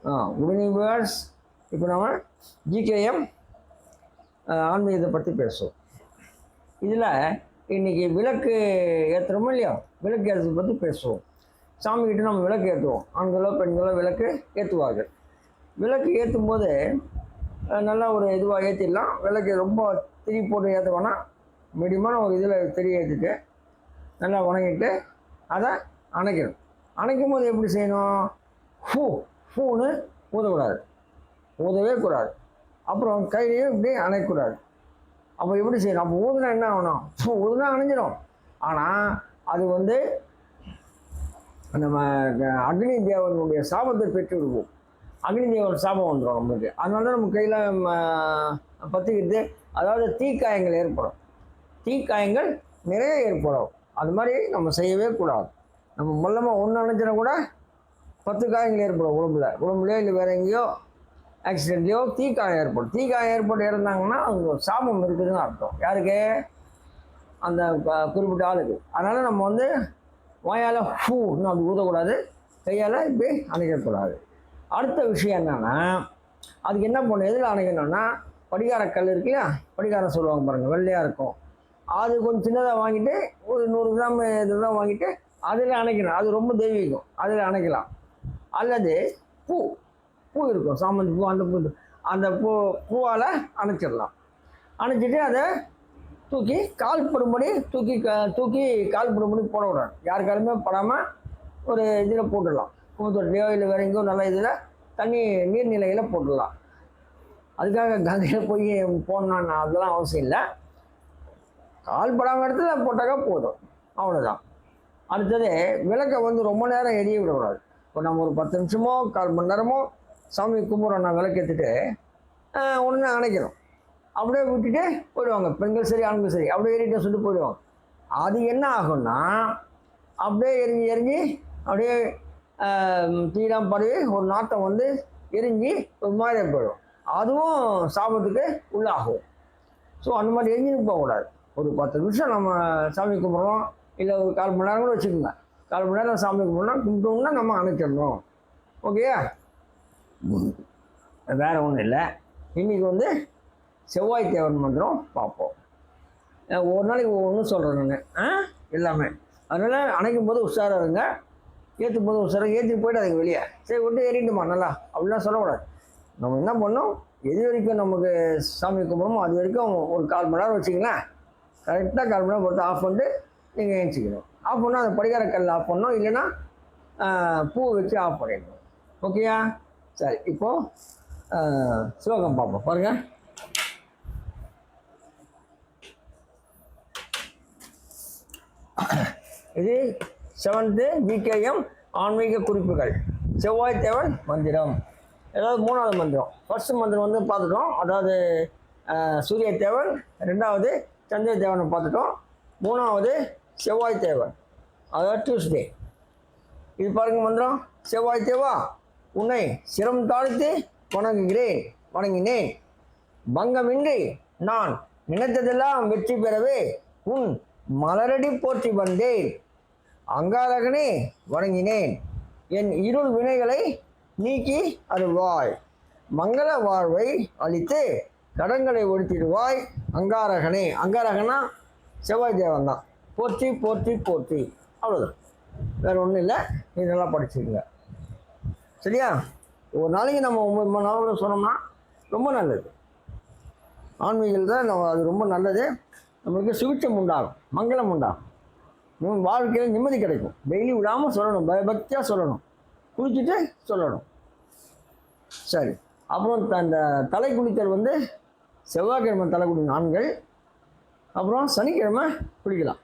Good evening viewers. இப்போ நம்ம GKM ஆன்மீகத்தை பற்றி பேசுவோம். இதில் இன்றைக்கி விளக்கு ஏற்றுறோமோ இல்லையா, விளக்கு ஏற்றுறதை பற்றி பேசுவோம். சாமிக்கிட்ட நம்ம விளக்கு ஏற்றுவோம். ஆண்களோ பெண்களோ விளக்கு ஏற்றுவார்கள். விளக்கு ஏற்றும் போது நல்லா ஒரு இதுவாக ஏற்றிடலாம். விளக்கு ரொம்ப திரி போட்டு ஏற்ற வேணாம், மீடியமான ஒரு இதில் திரி ஏற்றிட்டு நல்லா உணங்கிட்டு அதை அணைக்கணும். அணைக்கும் போது எப்படி செய்யணும்? ஃபூன்னு ஊதக்கூடாது, ஊதவே கூடாது. அப்புறம் கையிலையும் இப்படி அணைக்கக்கூடாது. அப்போ எப்படி செய்யணும்? அப்போ ஊதுனா என்ன ஆகணும்? ஊதுனா அணைஞ்சிடும். ஆனால் அது நம்ம அக்னி தேவனுடைய சாபத்தை பெற்று விடுவோம். அக்னி தேவன் சாபம் வந்துடும் நம்மளுக்கு. அதனால தான் நம்ம கையில் பற்றிக்கிட்டு, அதாவது தீக்காயங்கள் ஏற்படும். தீக்காயங்கள் நிறைய ஏற்படும். அது மாதிரி நம்ம செய்யவே கூடாது. நம்ம மொல்லமாக ஒன்று அணைச்சினா கூட 10 காயங்கள் ஏற்படும். உடம்புலையோ இல்லை வேறு எங்கேயோ ஆக்சிடென்ட்லையோ தீக்காயம் ஏற்படும். தீக்காயம் ஏற்பட்டு இறந்தாங்கன்னா அவங்க சாபம் இருக்குதுன்னு அர்த்தம். யாருக்கு? அந்த குறிப்பிட்ட ஆளுக்கு. அதனால் நம்ம வாயால் இன்னும் அப்படி ஊதக்கூடாது, கையால் இப்படி அணைக்கக்கூடாது. அடுத்த விஷயம் என்னென்னா, அதுக்கு என்ன பண்ணணும்? எதில் அணைக்கணும்னா, படிகார கல் இருக்கு இல்லையா, படிகாரம் சொல்லுவாங்க பாருங்கள், வெள்ளையாக இருக்கும். அது கொஞ்சம் சின்னதாக வாங்கிட்டு ஒரு 100 கிராம் இதெல்லாம் வாங்கிட்டு அதில் அணைக்கணும். அது ரொம்ப தெய்வீகம், அதில் அணைக்கலாம். அல்லது பூ இருக்கும், சாமந்தி பூ, அந்த பூவால் அணைச்சிடலாம். அணைச்சிட்டு அதை தூக்கி கால்படும்படி தூக்கி கால்படும்படி போட விடணும். யாருக்காலுமே படாமல் ஒரு இதில் போட்டுடலாம். கும்பத்தொட்டிலையோ இல்லை வேறு எங்கேயோ நல்ல இதில் நீர்நிலையில் போட்டுடலாம். அதுக்காக கங்கையில் போய் போடணும்னு அதெல்லாம் அவசியம் இல்லை. கால்படாமல் இடத்துல போட்டாக்கா போதும், அவ்வளோதான். அடுத்தது விளக்கை ரொம்ப நேரம் எரிய விடக்கூடாது. இப்போ நம்ம ஒரு 10 நிமிஷமோ 1/4 மணி நேரமோ சாமி கும்பிட்றோம், நான் விளக்கு ஏற்றிட்டு உடனே அணைக்கணும். அப்படியே விட்டுட்டு போயிடுவாங்க. பெண்கள் சரி ஆண்கள் சரி அப்படியே ஏறிட்டு சொல்லிட்டு போயிடுவாங்க. அது என்ன ஆகும்னா, அப்படியே எரிஞ்சு அப்படியே தீராம் பரவி ஒரு நாட்டம் எரிஞ்சு ஒரு மாதிரி போயிடும். அதுவும் சாபத்துக்கு உள்ளாகும். ஸோ அந்த மாதிரி எரிஞ்சுன்னு போகக்கூடாது. ஒரு 10 நிமிஷம் நம்ம சாமி கும்பிட்றோம், இல்லை ஒரு 1/4 மணி நேரம் கூட வச்சுக்கோங்க. 1/4 மணி நேரம் சாமி கும்பிட்டோம்னா நம்ம அணைச்சிடணும். ஓகேயா? வேறு ஒன்றும் இல்லை. இன்றைக்கி செவ்வாய் தேவன் மந்திரம் பார்ப்போம். ஒரு நாளைக்கு ஒன்று சொல்கிறேன் நான் எல்லாமே. அதனால் அணைக்கும் போது உஷாராக இருங்க, ஏற்றும் போது உஷாராக. ஏற்றிட்டு போய்ட்டு அதுக்கு வெளியே சரி விட்டு ஏறிட்டுமா நல்லா அப்படிலாம் சொல்லக்கூடாது. நம்ம என்ன பண்ணோம், எது வரைக்கும் நமக்கு சாமி கும்பிட்றோமோ அது வரைக்கும் ஒரு 1/4 மணி நேரம் வச்சிங்களேன். கரெக்டாக 1/4 மணி நேரம் பொறுத்து ஆஃப் பண்ணிட்டு நீங்கள் ஏஞ்சிக்கணும். ஆஃப் பண்ணால் அந்த படிகார கல் ஆஃப் பண்ணணும், இல்லைன்னா பூ வச்சு ஆஃப் பண்ணிடணும். ஓகேயா? சரி, இப்போது ஸ்லோகம் பார்ப்போம். பாருங்கள். இது 7th ஜிகேஎம் ஆன்மீக குறிப்புகள், செவ்வாய் தேவன் மந்திரம். ஏதாவது 3வது மந்திரம். ஃபர்ஸ்ட் மந்திரம் பார்த்துட்டோம், அதாவது சூரிய தேவன். 2வது சந்திர தேவனை பார்த்துட்டோம். 3வது செவ்வாய் தேவன், அதாவது டியூஸ்டே. இது பாருங்க மந்திரம். செவ்வாய் தேவா, உன்னை சிரம் தாழ்த்தி வணங்கினேன். பங்கமின்றி நான் நினைத்ததெல்லாம் வெற்றி பெறவே உன் மலரடி போற்றி வந்தேன். அங்காரகனே வணங்கினேன். என் இருள் வினைகளை நீக்கி அருள்வாய். மங்கள வாழ்வை அளித்து கடன்களை ஒழித்திடுவாய். அங்காரகனே. அங்காரகனா செவ்வாய் தேவன் தான். போற்றி போற்றி போற்றி. அவ்வளோதான், வேறு ஒன்றும் இல்லை. நீ நல்லா படிச்சுக்கங்க, சரியா? ஒரு நாளைக்கு நம்ம 9 மணி நேரம் சொன்னோம்னா ரொம்ப நல்லது. ஆன்மீகத்தில் நம்ம அது ரொம்ப நல்லது. நம்மளுக்கு சுபிட்சம் உண்டாகும், மங்களம் உண்டாகும், நம்ம வாழ்க்கையில் நிம்மதி கிடைக்கும். டெய்லி விடாமல் சொல்லணும், பயபக்தியாக சொல்லணும், குளிச்சுட்டு சொல்லணும். சரி, அப்புறம் அந்த தலை குளித்தல் செவ்வாய்க்கிழமை தலை குளிக்கும் ஆண்கள், அப்புறம் சனிக்கிழமை குளிக்கலாம்.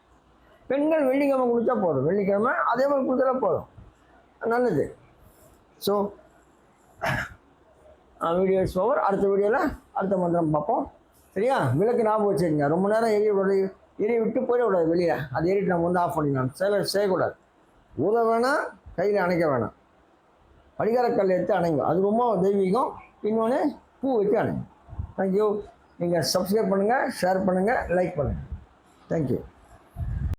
பெண்கள் வெள்ளிக்கிழமை குளித்தா போதும். வெள்ளிக்கிழமை அதே மாதிரி குளித்தா போதும், நல்லது. So video is over. அடுத்த வீடியோவில் அடுத்த மந்திரம் பார்ப்போம், சரியா? விளக்கு ஞாபகம் வச்சுக்கோங்க. ரொம்ப நேரம் எரிய விட்டு போயிடக்கூடாது வெளியே. அது ஏறிட்டு நம்ம ஆஃப் பண்ணிடலாம். செய்யக்கூடாது. ஊத வேணாம், கையில் அணைக்க வேணாம். படிகாரக்கல் எடுத்து அணைங்க, அது ரொம்ப தெய்வீகம். இன்னொன்று பூ வச்சு அணைங்க. தேங்க்யூ. நீங்கள் சப்ஸ்கிரைப் பண்ணுங்கள், ஷேர் பண்ணுங்கள், லைக் பண்ணுங்கள். தேங்க்யூ.